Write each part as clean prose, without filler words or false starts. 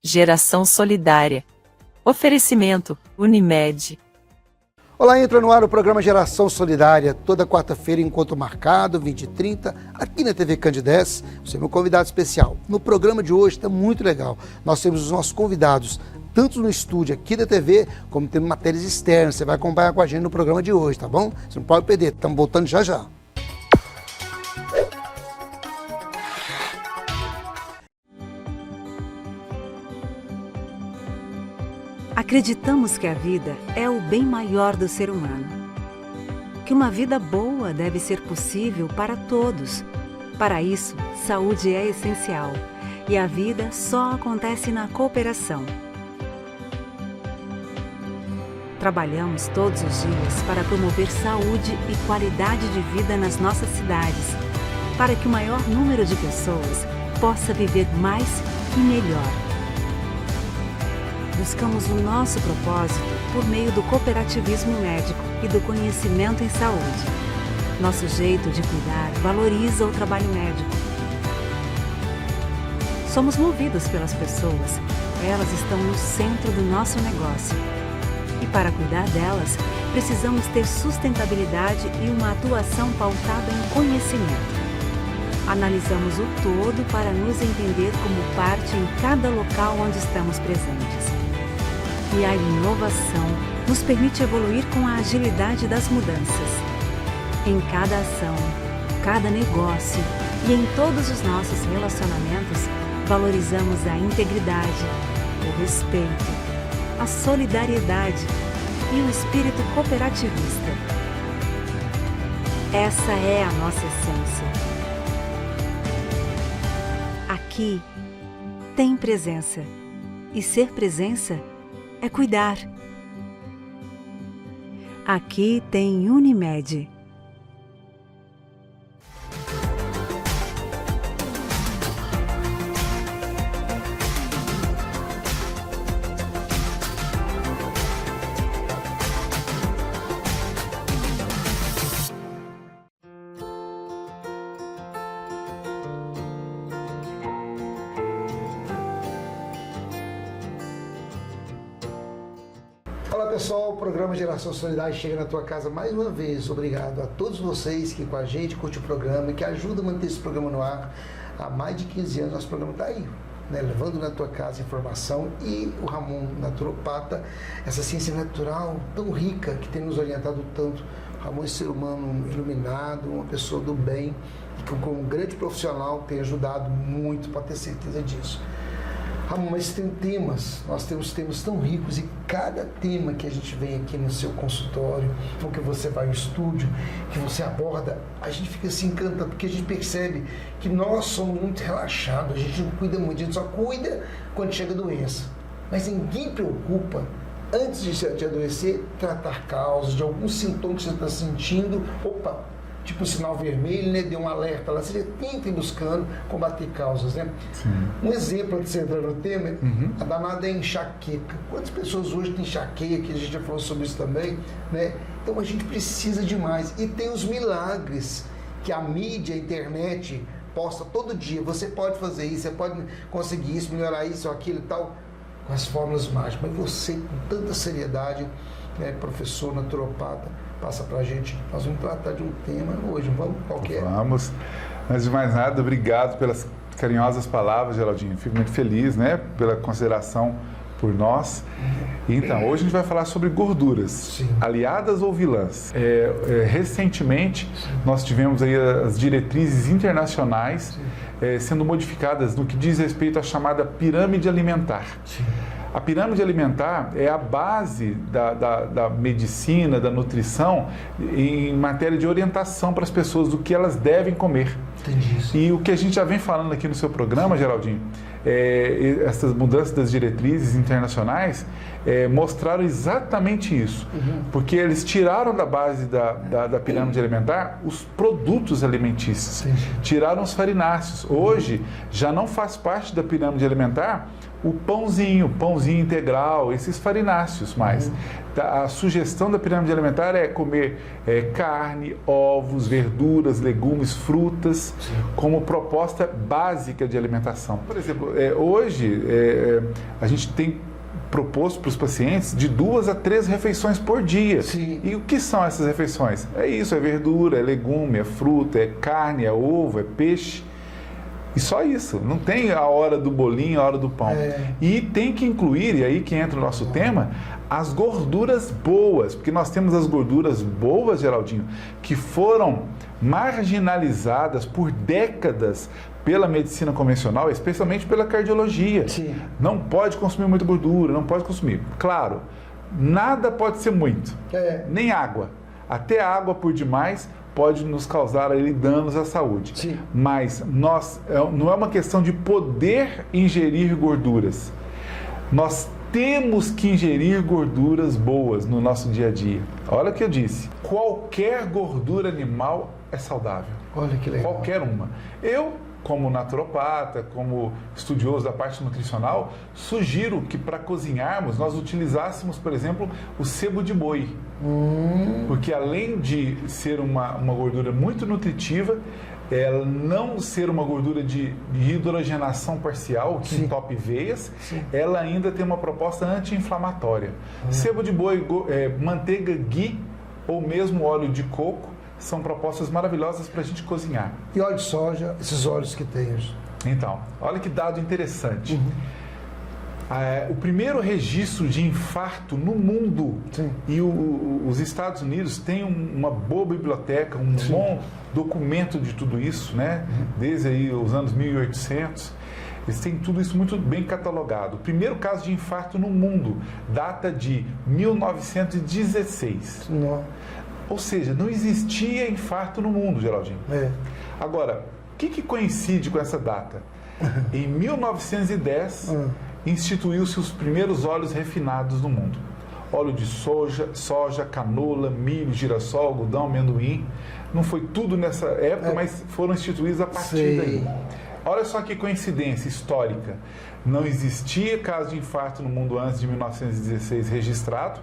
Geração Solidária. Oferecimento, Unimed. Olá, entra no ar o programa Geração Solidária, toda quarta-feira, encontro marcado, 20h30, aqui na TV Candidez. Você é meu convidado especial. No programa de hoje está muito legal. Nós temos os nossos convidados, tanto no estúdio aqui da TV, como temos matérias externas. Você vai acompanhar com a gente no programa de hoje, tá bom? Você não pode perder, estamos voltando já já. Acreditamos que a vida é o bem maior do ser humano. Que uma vida boa deve ser possível para todos. Para isso, saúde é essencial. E a vida só acontece na cooperação. Trabalhamos todos os dias para promover saúde e qualidade de vida nas nossas cidades, para que o maior número de pessoas possa viver mais e melhor. Buscamos o nosso propósito por meio do cooperativismo médico e do conhecimento em saúde. Nosso jeito de cuidar valoriza o trabalho médico. Somos movidos pelas pessoas. Elas estão no centro do nosso negócio. E para cuidar delas, precisamos ter sustentabilidade e uma atuação pautada em conhecimento. Analisamos o todo para nos entender como parte em cada local onde estamos presentes. E a inovação nos permite evoluir com a agilidade das mudanças. Em cada ação, cada negócio e em todos os nossos relacionamentos, valorizamos a integridade, o respeito, a solidariedade e o espírito cooperativista. Essa é a nossa essência. Aqui tem presença. E ser presença é cuidar. Aqui tem Unimed. Olá pessoal, o programa Geração Solidária chega na tua casa mais uma vez. Obrigado a todos vocês que com a gente curte o programa e que ajudam a manter esse programa no ar. Há mais de 15 anos nosso programa está aí, né? Levando na tua casa informação, e o Ramon, naturopata, essa ciência natural tão rica que tem nos orientado tanto. O Ramon é ser humano iluminado, uma pessoa do bem, que como um grande profissional tem ajudado muito, pode ter certeza disso. Ramon, mas tem temas, nós temos temas tão ricos, e cada tema que a gente vem aqui no seu consultório, ou que você vai no estúdio, que você aborda, a gente fica se encantando, porque a gente percebe que nós somos muito relaxados, a gente não cuida muito, a gente só cuida quando chega a doença. Mas ninguém preocupa, antes de adoecer, tratar causas de algum sintoma que você está sentindo. Opa! Tipo um sinal vermelho, né? Deu um alerta lá, você já tenta ir buscando combater causas, né? Sim. Um exemplo antes de você entrar no tema, a danada é enxaqueca. Quantas pessoas hoje têm enxaqueca? A gente já falou sobre isso também, né? Então a gente precisa de mais. E tem os milagres que a mídia, a internet posta todo dia. Você pode fazer isso, você pode conseguir isso, melhorar isso ou aquilo e tal, com as fórmulas mágicas. Mas você, com tanta seriedade, né, professor, naturopata, passa pra gente. Nós vamos tratar de um tema hoje, vamos? Qualquer? Vamos. Antes de mais nada, obrigado pelas carinhosas palavras, Geraldinho. Fico muito feliz, né, pela consideração por nós. Então, hoje a gente vai falar sobre gorduras, sim, aliadas ou vilãs. Recentemente, sim, nós tivemos aí as diretrizes internacionais sendo modificadas no que diz respeito à chamada pirâmide alimentar. Sim. A pirâmide alimentar é a base da medicina, da nutrição, em matéria de orientação para as pessoas do que elas devem comer. Entendi isso. E o que a gente já vem falando aqui no seu programa, Geraldinho, essas mudanças das diretrizes internacionais mostraram exatamente isso. Porque eles tiraram da base da pirâmide alimentar os produtos alimentícios, tiraram os farináceos. Hoje já não faz parte da pirâmide alimentar o pãozinho integral, esses farináceos mais. A sugestão da pirâmide alimentar é comer carne, ovos, verduras, legumes, frutas, como proposta básica de alimentação. Por exemplo, hoje a gente tem proposto para os pacientes de 2 a 3 refeições por dia. Sim. E o que são essas refeições? É isso, é verdura, é legume, é fruta, é carne, é ovo, é peixe. E só isso, não tem a hora do bolinho, a hora do pão. E tem que incluir, e aí que entra o nosso tema, as gorduras boas, porque nós temos as gorduras boas, Geraldinho, que foram marginalizadas por décadas pela medicina convencional, especialmente pela cardiologia. Sim. Não pode consumir muita gordura, não pode consumir. Claro, nada pode ser muito, nem água. Até água por demais pode nos causar ali danos à saúde. Sim. Mas não é uma questão de poder ingerir gorduras. Nós temos que ingerir gorduras boas no nosso dia a dia. Olha o que eu disse. Qualquer gordura animal é saudável. Olha que legal. Qualquer uma. Eu, como naturopata, como estudioso da parte nutricional, sugiro que para cozinharmos nós utilizássemos, por exemplo, o sebo de boi. Porque além de ser uma gordura muito nutritiva, ela não ser uma gordura de hidrogenação parcial, que entope veias, ela ainda tem uma proposta anti-inflamatória. Sebo de boi, manteiga ghee ou mesmo óleo de coco são propostas maravilhosas para a gente cozinhar. E óleo de soja, esses óleos que tem? Então, olha que dado interessante. O primeiro registro de infarto no mundo, e os Estados Unidos têm uma boa biblioteca, um bom documento de tudo isso, né? Desde aí os anos 1800, eles têm tudo isso muito bem catalogado. O primeiro caso de infarto no mundo data de 1916. Ou seja, não existia infarto no mundo, Geraldinho. Agora, o que coincide com essa data? Em 1910, instituiu-se os primeiros óleos refinados no mundo. Óleo de soja, canola, milho, girassol, algodão, amendoim. Não foi tudo nessa época, mas foram instituídos a partir daí. Olha só que coincidência histórica. Não existia caso de infarto no mundo antes de 1916 registrado.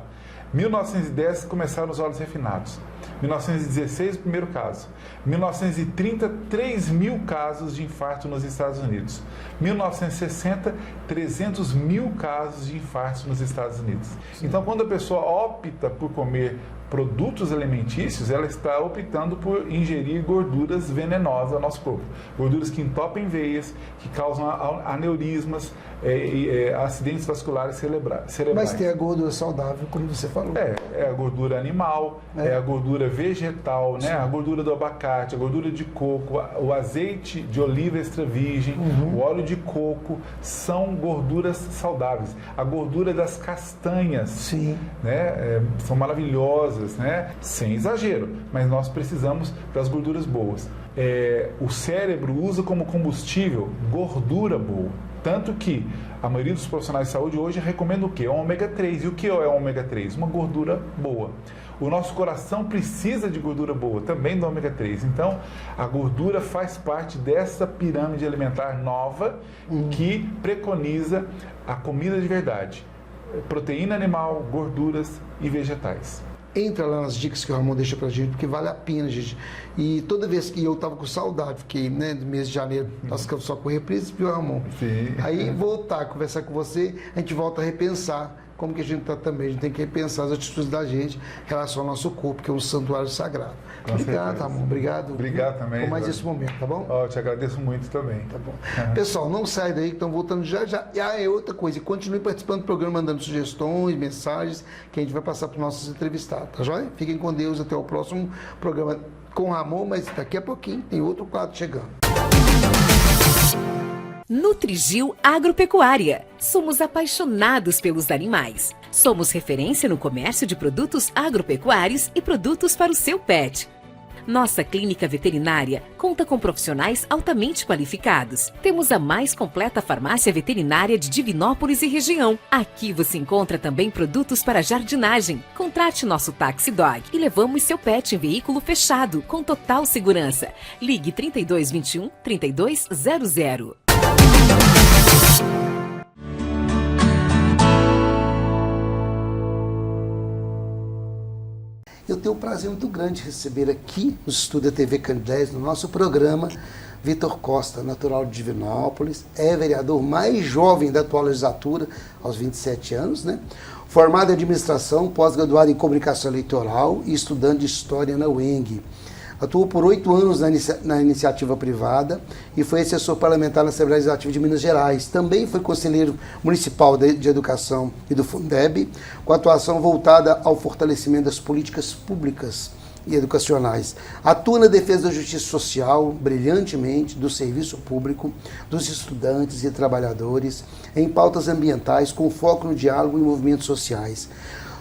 1910 começaram os óleos refinados. 1916, o primeiro caso. 1930, 3.000 casos de infarto nos Estados Unidos. 1960, 300.000 casos de infarto nos Estados Unidos. Então, quando a pessoa opta por comer produtos alimentícios, ela está optando por ingerir gorduras venenosas ao nosso corpo. Gorduras que entopem veias, que causam aneurismas, acidentes vasculares cerebrais. Mas tem a gordura saudável, como você falou. É a gordura animal, é a gordura vegetal, né? A gordura do abacate, a gordura de coco, o azeite de oliva extra virgem, o óleo de coco, são gorduras saudáveis. A gordura das castanhas, né? São maravilhosas, né? Sem exagero, mas nós precisamos das gorduras boas. O cérebro usa como combustível gordura boa. Tanto que a maioria dos profissionais de saúde hoje recomenda o quê? O ômega 3. E o que é o ômega 3? Uma gordura boa. O nosso coração precisa de gordura boa, também do ômega 3. Então, a gordura faz parte dessa pirâmide alimentar nova que preconiza a comida de verdade. Proteína animal, gorduras e vegetais. Entra lá nas dicas que o Ramon deixa pra gente, porque vale a pena, gente. E toda vez que eu tava com saudade, fiquei, né, no mês de janeiro, nós ficamos só com reprise, viu, Ramon? Aí voltar, conversar com você, a gente volta a repensar como que a gente está também. A gente tem que repensar as atitudes da gente em relação ao nosso corpo, que é um santuário sagrado. Obrigado, Ramon. Obrigado. Obrigado também. Por mais esse momento, tá bom? Eu te agradeço muito também. Tá bom. Pessoal, não sai daí que estão voltando já. E outra coisa, continue participando do programa, mandando sugestões, mensagens, que a gente vai passar para os nossos entrevistados, tá joia? Fiquem com Deus, até o próximo programa com o Ramon, mas daqui a pouquinho tem outro quadro chegando. Nutrigil Agropecuária. Somos apaixonados pelos animais. Somos referência no comércio de produtos agropecuários e produtos para o seu pet. Nossa clínica veterinária conta com profissionais altamente qualificados. Temos a mais completa farmácia veterinária de Divinópolis e região. Aqui você encontra também produtos para jardinagem. Contrate nosso Táxi Dog e levamos seu pet em veículo fechado, com total segurança. Ligue 3221 3200. tenho um prazer muito grande de receber aqui no estúdio da TV Candidez, no nosso programa, Vitor Costa, natural de Divinópolis, é vereador mais jovem da atual legislatura, aos 27 anos, né? Formado em administração, pós-graduado em comunicação eleitoral e estudante de história na UENG. Atuou por 8 anos na iniciativa privada e foi assessor parlamentar na Assembleia Legislativa de Minas Gerais. Também foi conselheiro municipal de Educação e do Fundeb, com atuação voltada ao fortalecimento das políticas públicas e educacionais. Atua na defesa da justiça social, brilhantemente, do serviço público, dos estudantes e trabalhadores, em pautas ambientais, com foco no diálogo e movimentos sociais.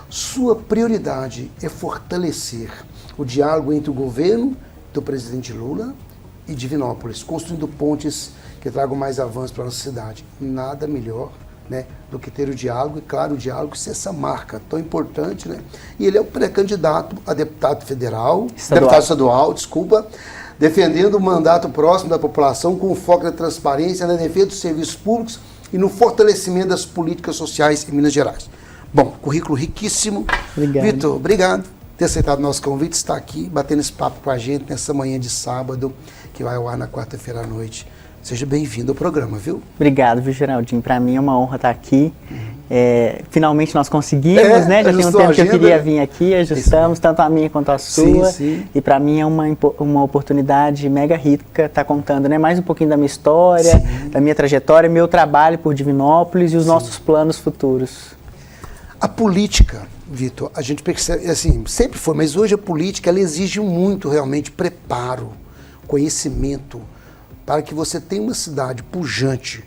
Sua prioridade é fortalecer o diálogo entre o governo do presidente Lula e Divinópolis, construindo pontes que tragam mais avanços para a nossa cidade. Nada melhor, né, do que ter o diálogo, e claro, o diálogo ser essa marca tão importante, né? E ele é o pré-candidato a deputado federal, deputado estadual, defendendo o mandato próximo da população com foco na transparência, na defesa dos serviços públicos e no fortalecimento das políticas sociais em Minas Gerais. Bom, currículo riquíssimo. Obrigado. Vitor, obrigado por ter aceitado o nosso convite, estar aqui batendo esse papo com a gente nessa manhã de sábado, que vai ao ar na quarta-feira à noite. Seja bem-vindo ao programa, viu? Obrigado, viu, Geraldinho? Para mim é uma honra estar aqui. Finalmente nós conseguimos, né? Já tem um tempo que eu queria vir aqui, ajustamos, tanto a minha quanto a sua. Sim. E para mim é uma oportunidade mega rica estar contando, né, mais um pouquinho da minha história, da minha trajetória, meu trabalho por Divinópolis e os nossos planos futuros. A política, Vitor, a gente percebe, assim, sempre foi, mas hoje a política ela exige muito realmente preparo, conhecimento, para que você tenha uma cidade pujante,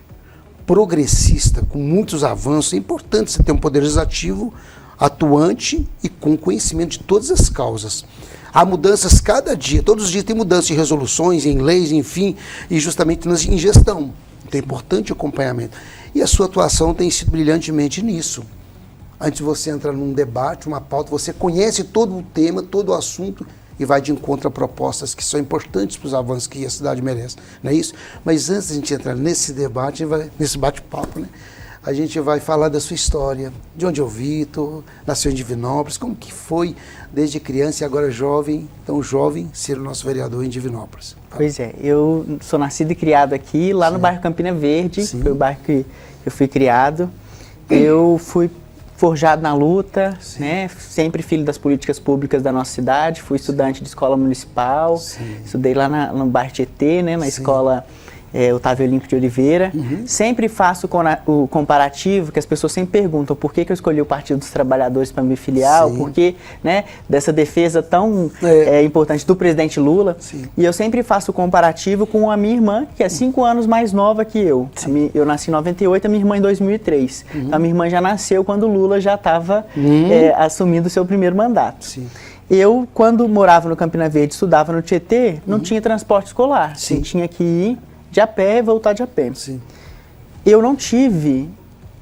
progressista, com muitos avanços. É importante você ter um poder legislativo atuante e com conhecimento de todas as causas. Há mudanças cada dia, todos os dias tem mudanças em resoluções, em leis, enfim, e justamente em gestão. Então é importante o acompanhamento. E a sua atuação tem sido brilhantemente nisso. Antes de você entrar num debate, uma pauta, você conhece todo o tema, todo o assunto, e vai de encontro a propostas que são importantes para os avanços que a cidade merece, não é isso? Mas antes de a gente entrar nesse debate, nesse bate-papo, né, a gente vai falar da sua história, de onde é o Vitor, nasceu em Divinópolis, como que foi desde criança e agora jovem, tão jovem, ser o nosso vereador em Divinópolis. Pois é, eu sou nascido e criado aqui, lá no bairro Campina Verde, foi o bairro que eu fui criado. Eu fui forjado na luta, né? Sempre filho das políticas públicas da nossa cidade, fui estudante de escola municipal, estudei lá no bairro Tietê, né? Na escola Otávio Olímpio de Oliveira. Sempre faço o comparativo, que as pessoas sempre perguntam por que eu escolhi o Partido dos Trabalhadores para me filiar, o porquê, né, dessa defesa tão importante do presidente Lula. E eu sempre faço o comparativo com a minha irmã, que é 5 anos mais nova que eu. Eu nasci em 98, a minha irmã em 2003. Então a minha irmã já nasceu quando o Lula já estava assumindo o seu primeiro mandato. Eu, quando morava no Campina Verde, estudava no Tietê, não tinha transporte escolar. Você tinha que ir de a pé e voltar de a pé. Eu não tive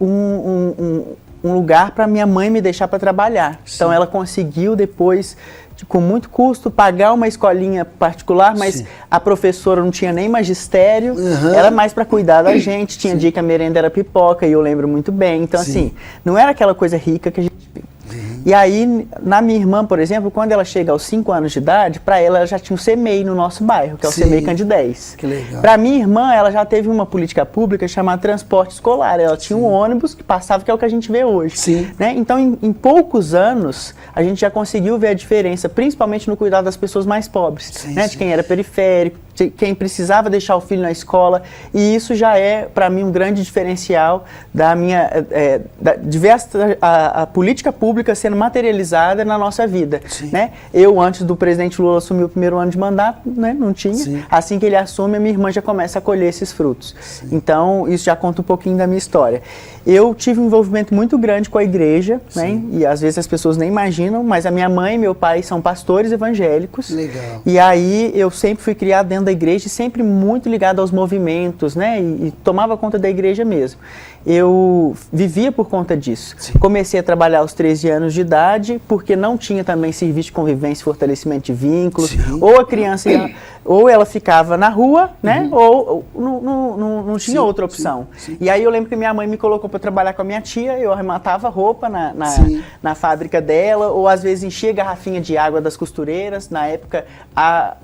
um lugar para minha mãe me deixar para trabalhar. Então ela conseguiu depois, com muito custo, pagar uma escolinha particular, mas a professora não tinha nem magistério, era mais para cuidar da gente, tinha dia que a merenda era pipoca, e eu lembro muito bem. Então assim, não era aquela coisa rica que a gente viu. E aí, na minha irmã, por exemplo, quando ela chega aos 5 anos de idade, para ela já tinha o CEMEI no nosso bairro, que é o CEMEI Candidez. Que legal. Para minha irmã, ela já teve uma política pública chamada transporte escolar. Ela tinha um ônibus que passava, que é o que a gente vê hoje. Né? Então, em poucos anos, a gente já conseguiu ver a diferença, principalmente no cuidado das pessoas mais pobres, né? De quem era periférico, de quem precisava deixar o filho na escola. E isso já é, para mim, um grande diferencial da minha... de ver a política pública sendo materializada na nossa vida, né? Eu, antes do presidente Lula assumir o primeiro ano de mandato, né, não tinha. Assim que ele assume, a minha irmã já começa a colher esses frutos. Então, isso já conta um pouquinho da minha história. Eu tive um envolvimento muito grande com a igreja, né? E às vezes as pessoas nem imaginam, mas a minha mãe e meu pai são pastores evangélicos. Legal. E aí eu sempre fui criado dentro da igreja e sempre muito ligado aos movimentos, né? E tomava conta da igreja mesmo. eu vivia por conta disso. Sim. Comecei a trabalhar aos 13 anos de idade, porque não tinha também serviço de convivência e fortalecimento de vínculos. Sim. Ou a criança ou ela ficava na rua, né? Ou não tinha outra opção. Sim. E aí eu lembro que minha mãe me colocou para trabalhar com a minha tia, eu arrematava roupa na fábrica dela, ou às vezes enchia garrafinha de água das costureiras. Na época, a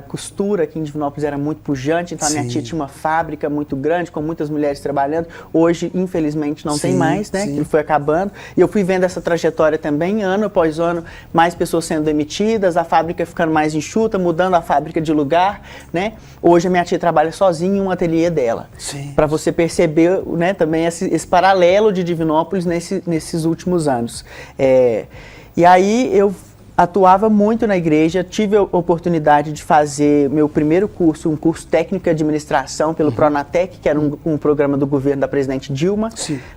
costura aqui em Divinópolis era muito pujante, então a minha tia tinha uma fábrica muito grande, com muitas mulheres trabalhando. Hoje, infelizmente, não tem mais, né? Que foi acabando. E eu fui vendo essa trajetória também, ano após ano, mais pessoas sendo demitidas, a fábrica ficando mais enxuta, mudando a fábrica de lugar, né? Hoje a minha tia trabalha sozinha em um ateliê dela. Para você perceber, né, também esse paralelo de Divinópolis nesses últimos anos. E aí eu atuava muito na igreja, tive a oportunidade de fazer meu primeiro curso, um curso técnico de administração pelo Pronatec, que era um programa do governo da presidente Dilma.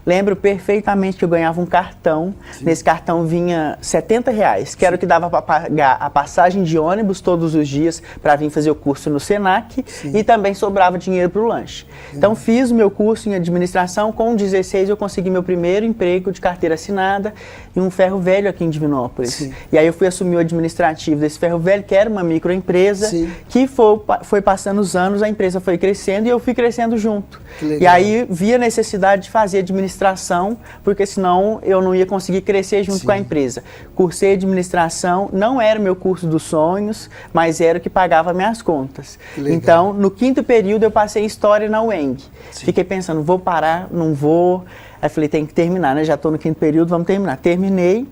Lembro perfeitamente que eu ganhava um cartão, nesse cartão vinha R$70, que era o que dava para pagar a passagem de ônibus todos os dias para vir fazer o curso no Senac, e também sobrava dinheiro para o lanche. Então fiz o meu curso em administração, com 16 eu consegui meu primeiro emprego de carteira assinada em um ferro velho aqui em Divinópolis. E aí eu fui assumir o administrativo desse ferro velho, que era uma microempresa, que foi passando os anos, a empresa foi crescendo e eu fui crescendo junto. E aí vi a necessidade de fazer administração, porque senão eu não ia conseguir crescer junto com a empresa. Cursei administração, não era o meu curso dos sonhos, mas era o que pagava minhas contas. Então, no 5º período eu passei História na UENG. Fiquei pensando, vou parar, não vou. Aí falei, tem que terminar, né? Já estou no 5º período, vamos terminar. Terminei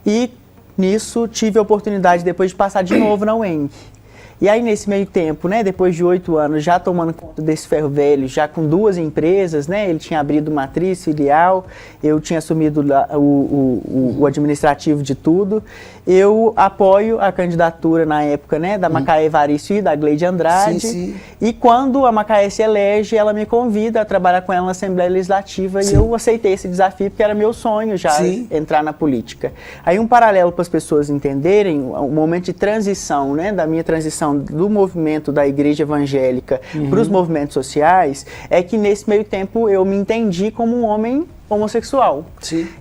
e nisso tive a oportunidade depois de passar de novo na UENG. E aí nesse meio tempo, né, depois de 8 anos, já tomando conta desse ferro velho, já com 2 empresas, né, ele tinha abrido matriz, filial, eu tinha assumido o administrativo de tudo. Eu apoio a candidatura na época, né, da Macaé Evaristo e da Gleide Andrade. E quando a Macaé se elege, ela me convida a trabalhar com ela na Assembleia Legislativa e eu aceitei esse desafio porque era meu sonho já entrar na política. Aí um paralelo para as pessoas entenderem, o momento de transição, né, da minha transição do movimento da igreja evangélica para os movimentos sociais, é que nesse meio tempo eu me entendi como um homem homossexual.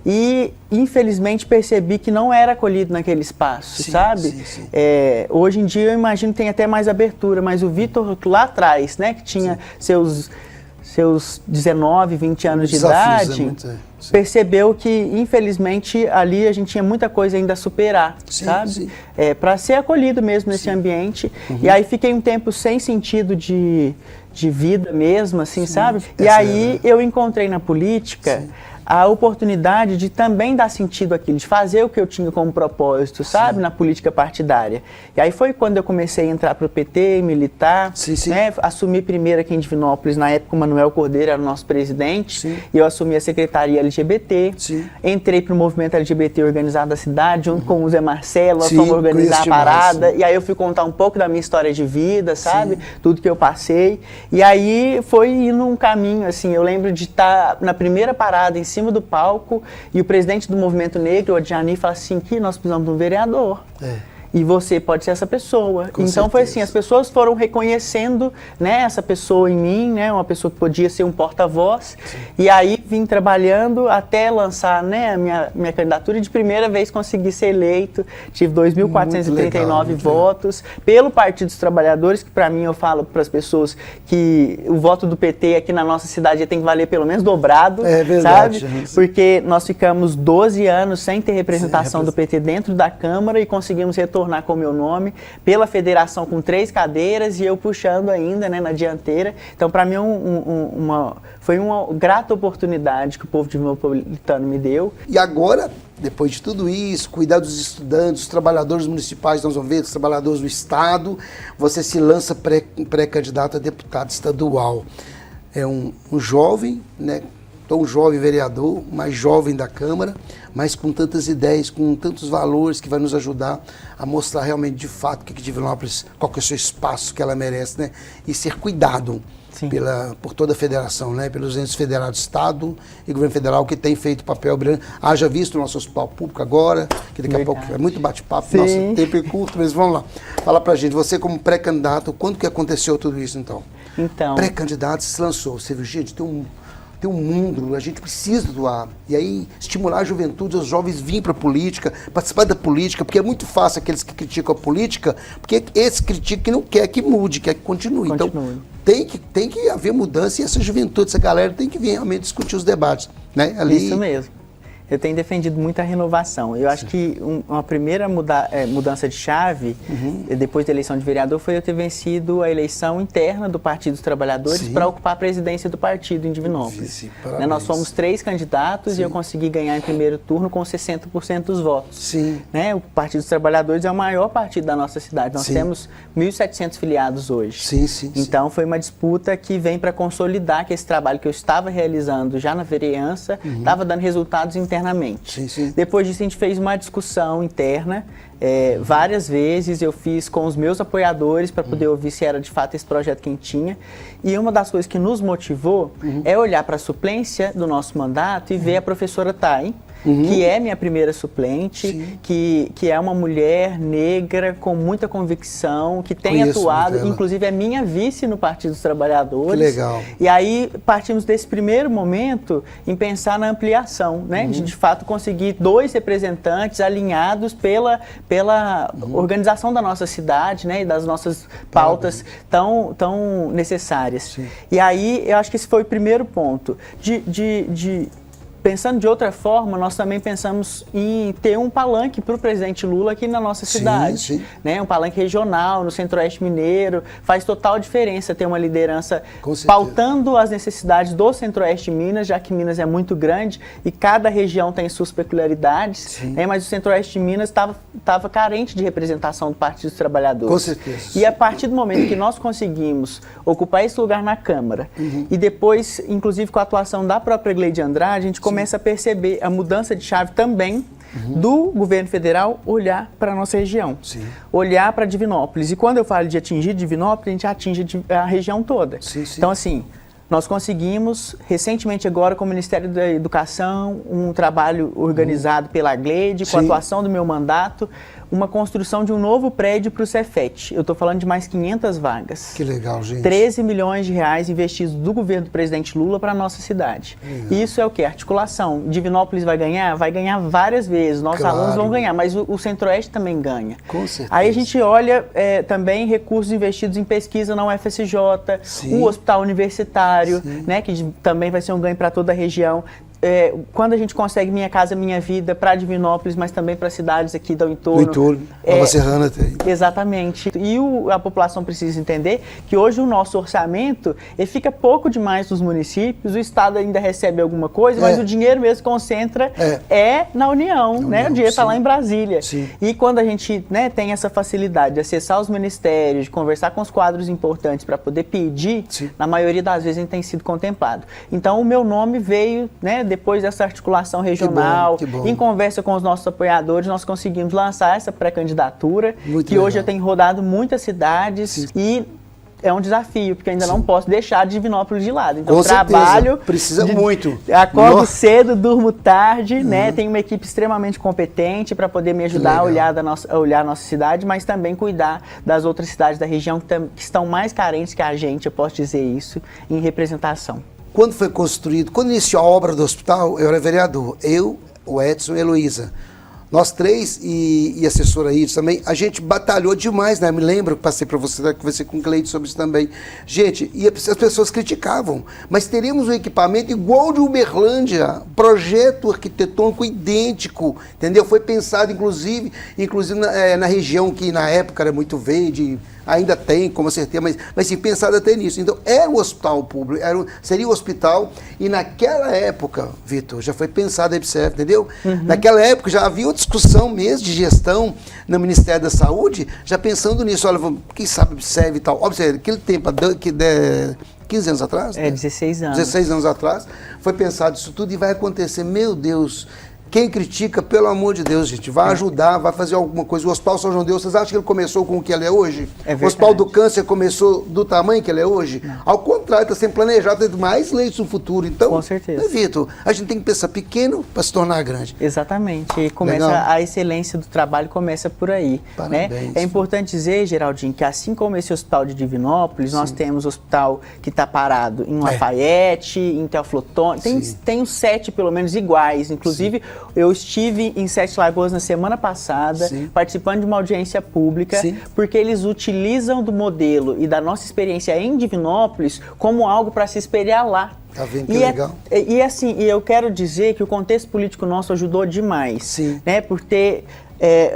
E infelizmente percebi que não era acolhido naquele espaço, sabe? Hoje em dia eu imagino que tem até mais abertura, mas o Vitor lá atrás, né, que tinha seus 19, 20 anos de idade, percebeu que, infelizmente, ali a gente tinha muita coisa ainda a superar, sabe? Para ser acolhido mesmo nesse ambiente. E aí fiquei um tempo sem sentido de vida mesmo, assim, sabe? E aí eu encontrei na política a oportunidade de também dar sentido àquilo, de fazer o que eu tinha como propósito, sabe, na política partidária. E aí foi quando eu comecei a entrar para o PT, militar, né, assumi primeiro aqui em Divinópolis, na época o Manuel Cordeiro era o nosso presidente, e eu assumi a secretaria LGBT, entrei para o movimento LGBT organizado da cidade, junto com o Zé Marcelo, nós fomos organizar a parada, e aí eu fui contar um pouco da minha história de vida, sabe, tudo que eu passei, e aí foi indo um caminho, assim, eu lembro de estar na primeira parada em cima do palco e o presidente do Movimento Negro, o Adjani, fala assim, que nós precisamos de um vereador. E você pode ser essa pessoa. Com então certeza. Foi assim, as pessoas foram reconhecendo, né, essa pessoa em mim, né, uma pessoa que podia ser um porta-voz. E aí vim trabalhando até lançar, né, a minha candidatura e de primeira vez consegui ser eleito. Tive 2.439 votos pelo Partido dos Trabalhadores, que para mim eu falo para as pessoas que o voto do PT aqui na nossa cidade tem que valer pelo menos dobrado, sabe? Porque nós ficamos 12 anos sem ter representação do PT dentro da Câmara e conseguimos retornar com o meu nome, pela federação com 3 cadeiras e eu puxando ainda, né, na dianteira. Então, para mim, foi uma grata oportunidade que o povo divinopolitano me deu. E agora, depois de tudo isso, cuidar dos estudantes, dos trabalhadores municipais, nós vamos ver, dos trabalhadores do Estado, você se lança pré-candidato a deputado estadual. É um jovem, né? Tão jovem vereador, mais jovem da Câmara, mas com tantas ideias, com tantos valores que vai nos ajudar a mostrar realmente de fato que Divinópolis, qual que é o seu espaço que ela merece, né? E ser cuidado por toda a federação, né? Pelos entes federados, Estado e Governo Federal, que tem feito papel brilhante. Haja visto o nosso hospital público agora, que daqui a pouco é muito bate-papo, nosso tempo é curto, mas vamos lá. Fala pra gente, você como pré-candidato, quando que aconteceu tudo isso então? Pré-candidato se lançou, você viu, gente, tem tem um mundo, a gente precisa atuar. E aí, estimular a juventude, os jovens virem para a política, participar da política, porque é muito fácil aqueles que criticam a política, porque esse critica que não quer que mude, quer que continue. Então, tem que haver mudança e essa juventude, essa galera tem que vir realmente discutir os debates. Né? Ali... Isso mesmo. Eu tenho defendido muita renovação. Eu acho que uma primeira mudança de chave, depois da eleição de vereador, foi eu ter vencido a eleição interna do Partido dos Trabalhadores para ocupar a presidência do partido em Divinópolis. Nós fomos 3 candidatos e eu consegui ganhar em primeiro turno com 60% dos votos. O Partido dos Trabalhadores é o maior partido da nossa cidade. Nós temos 1.700 filiados hoje. Então foi uma disputa que vem para consolidar que esse trabalho que eu estava realizando já na vereança estava dando resultados internamente. Depois disso, a gente fez uma discussão interna, várias vezes eu fiz com os meus apoiadores para poder ouvir se era de fato esse projeto que a gente tinha. E uma das coisas que nos motivou é olhar para a suplência do nosso mandato e ver a professora Thay, que é minha primeira suplente, que é uma mulher negra com muita convicção, que tem atuado, inclusive é minha vice no Partido dos Trabalhadores. Que legal. E aí partimos desse primeiro momento em pensar na ampliação, né? De fato conseguir 2 representantes alinhados pela organização da nossa cidade, né? E das nossas pautas tão necessárias. E aí eu acho que esse foi o primeiro ponto. Pensando de outra forma, nós também pensamos em ter um palanque para o presidente Lula aqui na nossa cidade. Né? Um palanque regional, no Centro-Oeste Mineiro. Faz total diferença ter uma liderança pautando as necessidades do Centro-Oeste Minas, já que Minas é muito grande e cada região tem suas peculiaridades. Né? Mas o Centro-Oeste Minas estava carente de representação do Partido dos Trabalhadores. Com certeza. E a partir do momento que nós conseguimos ocupar esse lugar na Câmara e depois, inclusive com a atuação da própria Gleide Andrade, a gente começa a perceber a mudança de chave também do governo federal olhar para a nossa região, olhar para Divinópolis. E quando eu falo de atingir Divinópolis, a gente atinge a região toda. Então, assim, nós conseguimos, recentemente agora, com o Ministério da Educação, um trabalho organizado pela Gleide, com a atuação do meu mandato, uma construção de um novo prédio para o Cefet. Eu estou falando de mais 500 vagas. Que legal, gente. 13 milhões de reais investidos do governo do presidente Lula para a nossa cidade. Isso é o quê? Articulação. Divinópolis vai ganhar? Vai ganhar várias vezes. Nossos alunos vão ganhar, mas o Centro-Oeste também ganha. Com certeza. Aí a gente olha também recursos investidos em pesquisa na UFSJ, o hospital universitário, né, que também vai ser um ganho para toda a região. Quando a gente consegue Minha Casa Minha Vida para Divinópolis, mas também para cidades aqui do entorno. Do entorno, Nova Serrana tem. Exatamente. E a população precisa entender que hoje o nosso orçamento fica pouco demais nos municípios, o Estado ainda recebe alguma coisa, mas o dinheiro mesmo concentra na União, né? O dinheiro está lá em Brasília. E quando a gente, né, tem essa facilidade de acessar os ministérios, de conversar com os quadros importantes para poder pedir, na maioria das vezes a gente tem sido contemplado. Então o meu nome veio, né, depois dessa articulação regional, em conversa com os nossos apoiadores, nós conseguimos lançar essa pré-candidatura, que hoje eu tenho rodado muitas cidades e é um desafio, porque ainda não posso deixar Divinópolis de lado. Então, trabalho... Precisa muito. Acordo cedo, durmo tarde, né? Tenho uma equipe extremamente competente para poder me ajudar a olhar a nossa cidade, mas também cuidar das outras cidades da região que estão mais carentes que a gente, eu posso dizer isso, em representação. Quando foi construído, quando iniciou a obra do hospital, eu era vereador. Eu, o Edson e a Heloísa. Nós 3 e a assessora Iris também, a gente batalhou demais, né? Me lembro que passei para você, conversei com o Cleide sobre isso também. Gente, e as pessoas criticavam, mas teríamos um equipamento igual de Uberlândia, projeto arquitetônico idêntico, entendeu? Foi pensado, inclusive na região que na época era muito verde, ainda tem, como certeza, mas sim, pensado até nisso. Então, era o hospital público, seria o hospital, e naquela época, Vitor, já foi pensado a EBSERV, entendeu? Naquela época já havia uma discussão mesmo de gestão no Ministério da Saúde, já pensando nisso, olha, quem sabe EBSERV e tal. Observe, aquele tempo, 15 anos atrás? 16 anos. 16 anos atrás, foi pensado isso tudo e vai acontecer, meu Deus, Quem critica, pelo amor de Deus, gente, vai ajudar, vai fazer alguma coisa. O Hospital São João de Deus, vocês acham que ele começou com o que ele é hoje? É verdade. O Hospital do Câncer começou do tamanho que ele é hoje? Não. Ao contrário, está sendo planejado ter mais leitos no futuro. Então, com certeza. Né, Vitor? A gente tem que pensar pequeno para se tornar grande. Exatamente. E começa a excelência do trabalho começa por aí. Né? É importante dizer, Geraldinho, que assim como esse hospital de Divinópolis, nós temos o hospital que está parado em Lafayette, em Teoflotone, tem uns 7 pelo menos iguais. Inclusive, eu estive em Sete Lagoas na semana passada, participando de uma audiência pública, porque eles utilizam do modelo e da nossa experiência em Divinópolis como algo para se espelhar lá. Tá vendo que legal? E eu quero dizer que o contexto político nosso ajudou demais, né? Por ter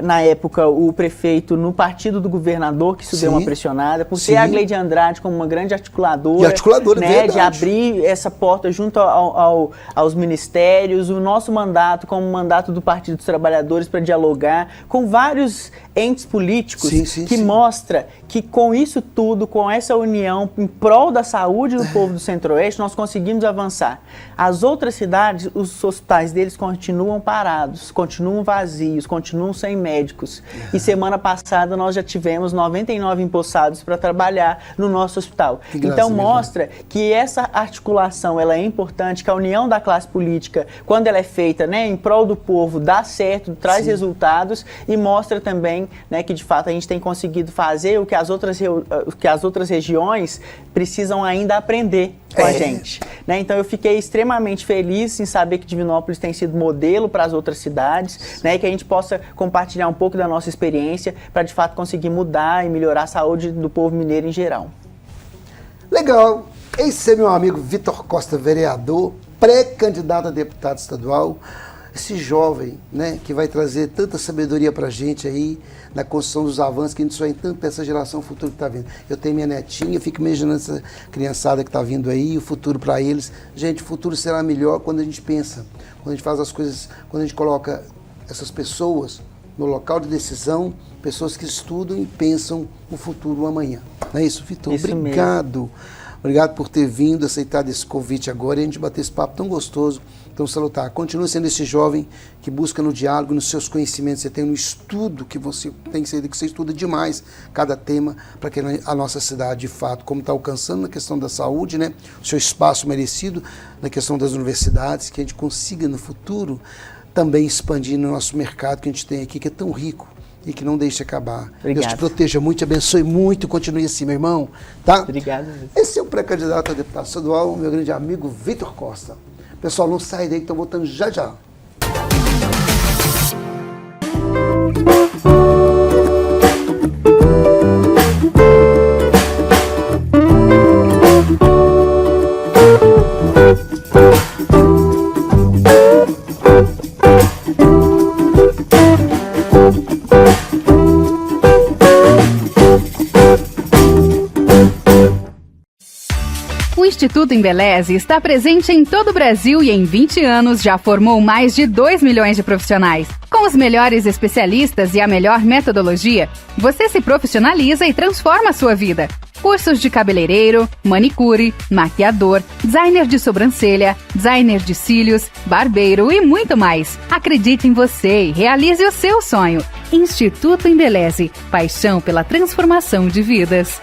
na época, o prefeito no partido do governador, que isso deu uma pressionada, por ter a Gleide Andrade como uma grande articuladora, né, de abrir essa porta junto aos ministérios, o nosso mandato como mandato do Partido dos Trabalhadores para dialogar com vários entes políticos, que mostra que com isso tudo, com essa união em prol da saúde do povo do Centro-Oeste, nós conseguimos avançar. As outras cidades, os hospitais deles continuam parados, continuam vazios, continuam sem médicos. E semana passada nós já tivemos 99 empossados para trabalhar no nosso hospital. Então mostra que essa articulação ela é importante, que a união da classe política, quando ela é feita, né, em prol do povo, dá certo, traz resultados, e mostra também, né, que de fato a gente tem conseguido fazer o que as outras regiões precisam ainda aprender com a gente. Né? Então eu fiquei extremamente feliz em saber que Divinópolis tem sido modelo para as outras cidades, né, e que a gente possa compartilhar um pouco da nossa experiência para de fato conseguir mudar e melhorar a saúde do povo mineiro em geral. Legal. Esse é meu amigo Vitor Costa, vereador, pré-candidato a deputado estadual. Esse jovem, né, que vai trazer tanta sabedoria para a gente aí, na construção dos avanços que a gente sonha tanto para essa geração futura que está vindo. Eu tenho minha netinha, eu fico imaginando essa criançada que está vindo aí, o futuro para eles. Gente, o futuro será melhor quando a gente pensa, quando a gente faz as coisas, quando a gente coloca essas pessoas no local de decisão, pessoas que estudam e pensam no futuro amanhã. Não é isso, Vitor? Isso obrigado. Mesmo. Obrigado por ter vindo, aceitado esse convite agora e a gente bater esse papo tão gostoso, tão salutar. Continue sendo esse jovem que busca no diálogo, nos seus conhecimentos, você tem no estudo que você tem que ser, que você estuda demais cada tema para que a nossa cidade, de fato, como está alcançando na questão da saúde, né, o seu espaço merecido na questão das universidades, que a gente consiga no futuro também expandir no nosso mercado que a gente tem aqui, que é tão rico e que não deixe acabar. Obrigado. Deus te proteja muito, te abençoe muito, continue assim, meu irmão. Tá? Obrigado. Esse é o pré-candidato a deputado estadual, meu grande amigo Vitor Costa. Pessoal, não sai daí que estou voltando já já. O Instituto Embeleze está presente em todo o Brasil e em 20 anos já formou mais de 2 milhões de profissionais. Com os melhores especialistas e a melhor metodologia, você se profissionaliza e transforma a sua vida. Cursos de cabeleireiro, manicure, maquiador, designer de sobrancelha, designer de cílios, barbeiro e muito mais. Acredite em você e realize o seu sonho. Instituto Embeleze, paixão pela transformação de vidas.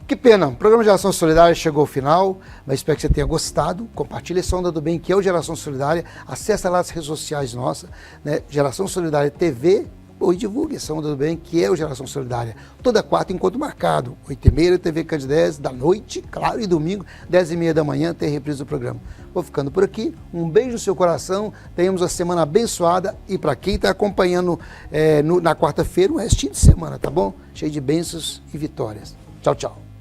Que pena, o programa Geração Solidária chegou ao final, mas espero que você tenha gostado. Compartilhe essa onda do bem, que é o Geração Solidária. Acesse lá as redes sociais nossas, né? Geração Solidária TV, e divulgue essa onda do bem, que é o Geração Solidária. Toda quarta, encontro marcado, 8h30, TV Candidez, da noite, claro, e domingo, 10h30 da manhã, tem reprise do programa. Vou ficando por aqui, um beijo no seu coração, tenhamos a semana abençoada, e para quem está acompanhando na quarta-feira, um restinho de semana, tá bom? Cheio de bênçãos e vitórias. Tchau, tchau.